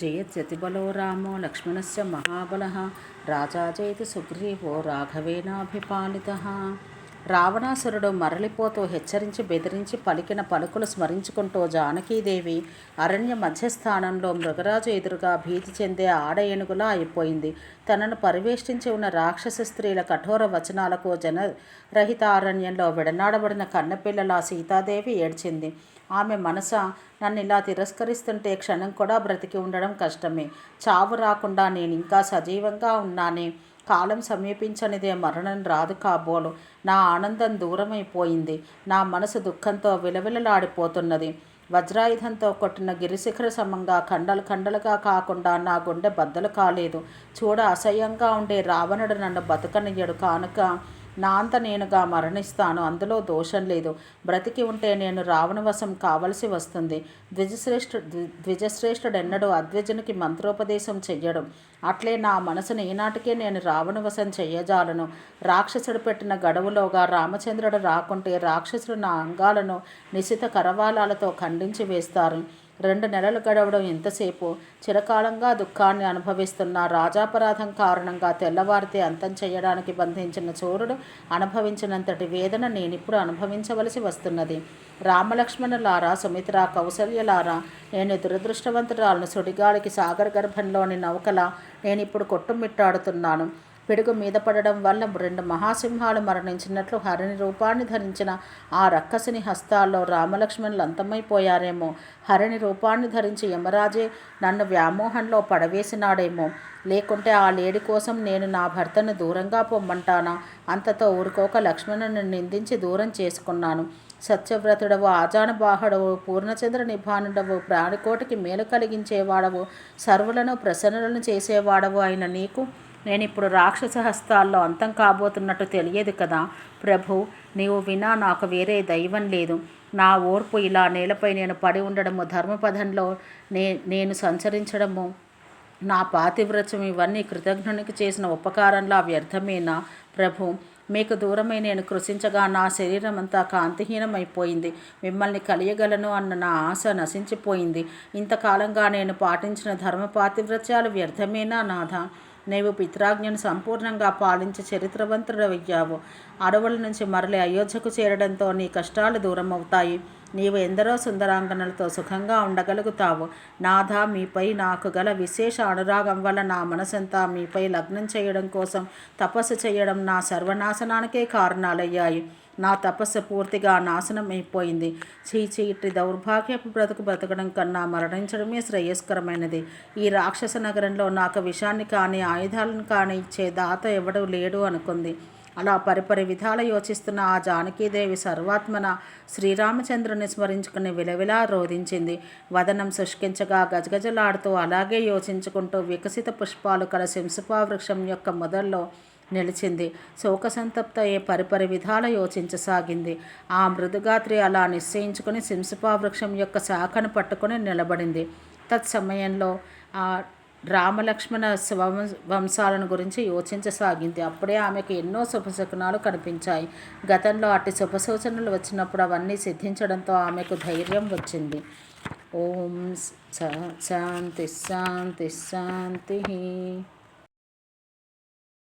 జయత్యతిబలో రామో లక్ష్మణస్య మహాబలః రాజా జయతి సుగ్రీవో రాఘవేనాభిపాలితః. రావణాసురుడు మరలిపోతూ హెచ్చరించి బెదిరించి పలికిన పలుకులు స్మరించుకుంటూ జానకీదేవి అరణ్య మధ్యస్థానంలో మృగరాజు ఎదురుగా భీతి చెందే ఆడ ఏనుగులా అయిపోయింది. తనను పరివేష్టించి ఉన్న రాక్షస స్త్రీల కఠోర వచనాలకు జనరహిత అరణ్యంలో విడనాడబడిన కన్నపిల్లలా సీతాదేవి ఏడ్చింది. ఆమె మనస నన్ను ఇలా తిరస్కరిస్తుంటే క్షణం కూడా బ్రతికి ఉండడం కష్టమే. చావు రాకుండా నేను ఇంకా సజీవంగా ఉన్నానే. కాలం సమీపించనిదే మరణం రాదు కాబోలు. నా ఆనందం దూరమైపోయింది. నా మనసు దుఃఖంతో విలవిలలాడిపోతున్నది. వజ్రాయుధంతో కొట్టిన గిరిశిఖర సమంగా ఖండలు ఖండలుగా కాకుండా నా గుండె బద్దలు కాలేదు. చూడ అసహ్యంగా ఉండే రావణుడు నన్ను బతకనియ్యడు కానుక నా అంత నేనుగా మరణిస్తాను. అందులో దోషం లేదు. బ్రతికి ఉంటే నేను రావణవశం కావలసి వస్తుంది. ద్విజశ్రేష్ఠుడెన్నడూ అద్విజునికి మంత్రోపదేశం చెయ్యడం. అట్లే నా మనసును ఈనాటికే నేను రావణవశం చెయ్యజాలను. రాక్షసుడు పెట్టిన గడువులోగా రామచంద్రుడు రాకుంటే రాక్షసుడు నా అంగాలను నిశిత కరవాలాలతో ఖండించి వేస్తారు. 2 నెలలు గడవడం ఎంతసేపు. చిరకాలంగా దుఃఖాన్ని అనుభవిస్తున్న రాజాపరాధం కారణంగా తెల్లవారితే అంతం చేయడానికి బంధించిన చోరుడు అనుభవించినంతటి వేదన నేనిప్పుడు అనుభవించవలసి వస్తున్నది. రామలక్ష్మణులారా, సుమిత్ర, కౌసల్యలారా, నేను దురదృష్టవంతురాలను. సుడిగాలికి సాగర గర్భంలోని నౌకలా నేనిప్పుడు కొట్టుమిట్టాడుతున్నాను. పిడుగు మీద పడడం వల్ల 2 మహాసింహాలు మరణించినట్లు హరిణి రూపాన్ని ధరించిన ఆ రక్కసిని హస్తాల్లో రామలక్ష్మణులు అంతమైపోయారేమో. హరిణి రూపాన్ని ధరించి యమరాజే నన్ను వ్యామోహంలో పడవేసినాడేమో. లేకుంటే ఆ లేడి కోసం నేను నా భర్తను దూరంగా పొమ్మంటానా? అంతతో ఊరుకోక లక్ష్మణుని నిందించి దూరం చేసుకున్నాను. సత్యవ్రతుడవు, ఆజానుబాహుడవు, పూర్ణచంద్ర నిభానుడవు, ప్రాణికోటికి మేలు కలిగించేవాడవు, సర్వులను ప్రసన్నులను చేసేవాడవు అయిన నీకు నేనిప్పుడు రాక్షస హస్తాల్లో అంతం కాబోతున్నట్టు తెలియదు కదా ప్రభు. నీవు వినా నాకు వేరే దైవం లేదు. నా ఓర్పు ఇలా నేలపై నేను పడి ఉండడము, ధర్మపథంలో నేను సంచరించడము, నా పాతివ్రత్యం ఇవన్నీ కృతజ్ఞునికి చేసిన ఉపకారంలా వ్యర్థమేనా ప్రభు? మీకు దూరమై నేను కృషించగా నా శరీరం అంతా కాంతిహీనమైపోయింది. మిమ్మల్ని కలియగలను అన్న నా ఆశ నశించిపోయింది. ఇంతకాలంగా నేను పాటించిన ధర్మ పాతివ్రత్యాలు వ్యర్థమేనా నాథ? నీవు పిత్రాజ్ఞను సంపూర్ణంగా పాలించి చరిత్రవంతుడవయ్యావు. అడవుల నుంచి మరలి అయోధ్యకు చేరడంతో నీ కష్టాలు దూరమవుతాయి. నీవు ఎందరో సుందరాంగనలతో సుఖంగా ఉండగలుగుతావు. నాథ, మీపై నాకు గల విశేష అనురాగం వల్ల నా మనసంతా మీపై లగ్నం చేయడం కోసం తపస్సు చేయడం నా సర్వనాశనానికే కారణాలయ్యాయి. నా తపస్సు పూర్తిగా నాశనం అయిపోయింది. చీచి, ఇట్టి దౌర్భాగ్యపు బ్రతకడం కన్నా మరణించడమే శ్రేయస్కరమైనది. ఈ రాక్షస నగరంలో నాకు విషాన్ని కానీ ఆయుధాలను కానీ ఇచ్చే దాత ఎవడూ లేడు అనుకుంది. అలా పరిపరి విధాల యోచిస్తున్న ఆ జానకీదేవి సర్వాత్మన శ్రీరామచంద్రుని స్మరించుకుని విలవిలా రోధించింది. వదనం శుష్కించగా గజగజలాడుతూ అలాగే యోచించుకుంటూ వికసిత పుష్పాలు కల శంసుపా వృక్షం యొక్క మొదల్లో నిలిచింది. శోకసంతప్త పరిపరి విధాల యోచించసాగింది. ఆ మృదుగాత్రి అలా నిశ్చయించుకుని శంసుపా వృక్షం యొక్క శాఖను పట్టుకుని నిలబడింది. తత్సమయంలో ఆ రామలక్ష్మణ వంశాలను గురించి యోచించసాగింది. అప్పుడే ఆమెకు ఎన్నో శుభశకునాలు కనిపించాయి. గతంలో అట్టి శుభసూచనలు వచ్చినప్పుడు అవన్నీ సిద్ధించడంతో ఆమెకు ధైర్యం వచ్చింది. ఓం శాంతి శాంతి శాంతి.